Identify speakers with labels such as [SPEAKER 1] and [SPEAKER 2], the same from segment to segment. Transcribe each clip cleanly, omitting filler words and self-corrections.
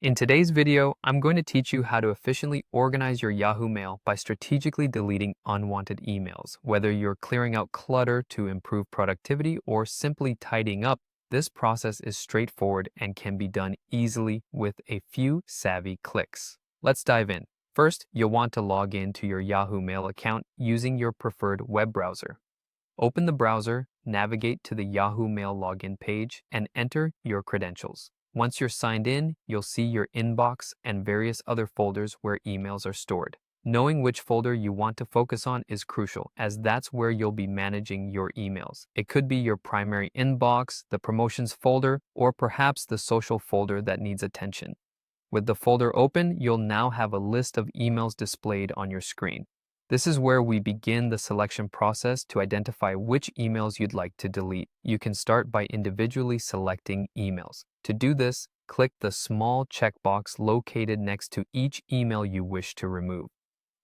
[SPEAKER 1] In today's video, I'm going to teach you how to efficiently organize your Yahoo Mail by strategically deleting unwanted emails. Whether you're clearing out clutter to improve productivity or simply tidying up, this process is straightforward and can be done easily with a few savvy clicks. Let's dive in. First, you'll want to log in to your Yahoo Mail account using your preferred web browser. Open the browser, navigate to the Yahoo Mail login page, and enter your credentials. Once you're signed in, you'll see your inbox and various other folders where emails are stored. Knowing which folder you want to focus on is crucial, as that's where you'll be managing your emails. It could be your primary inbox, the promotions folder, or perhaps the social folder that needs attention. With the folder open, you'll now have a list of emails displayed on your screen. This is where we begin the selection process to identify which emails you'd like to delete. You can start by individually selecting emails. To do this, click the small checkbox located next to each email you wish to remove.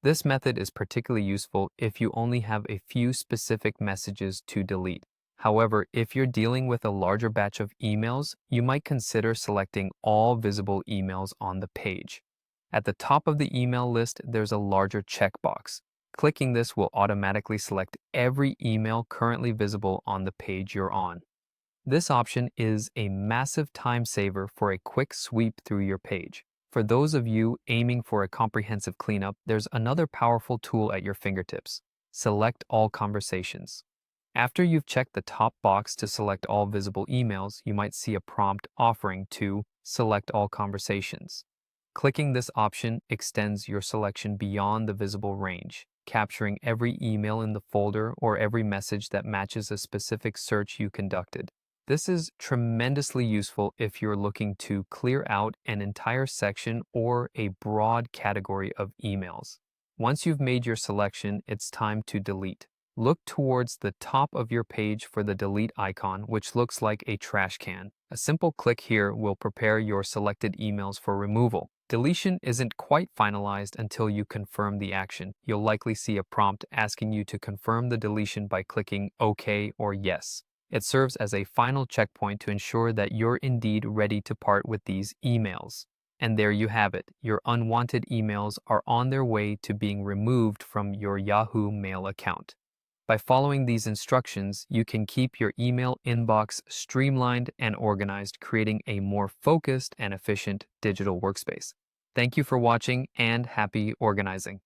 [SPEAKER 1] This method is particularly useful if you only have a few specific messages to delete. However, if you're dealing with a larger batch of emails, you might consider selecting all visible emails on the page. At the top of the email list, there's a larger checkbox. Clicking this will automatically select every email currently visible on the page you're on. This option is a massive time saver for a quick sweep through your page. For those of you aiming for a comprehensive cleanup, there's another powerful tool at your fingertips: Select All Conversations. After you've checked the top box to select all visible emails, you might see a prompt offering to select all conversations. Clicking this option extends your selection beyond the visible range, capturing every email in the folder or every message that matches a specific search you conducted. This is tremendously useful if you're looking to clear out an entire section or a broad category of emails. Once you've made your selection, it's time to delete. Look towards the top of your page for the delete icon, which looks like a trash can. A simple click here will prepare your selected emails for removal. Deletion isn't quite finalized until you confirm the action. You'll likely see a prompt asking you to confirm the deletion by clicking OK or Yes. It serves as a final checkpoint to ensure that you're indeed ready to part with these emails. And there you have it. Your unwanted emails are on their way to being removed from your Yahoo Mail account. By following these instructions, you can keep your email inbox streamlined and organized, creating a more focused and efficient digital workspace. Thank you for watching, and happy organizing.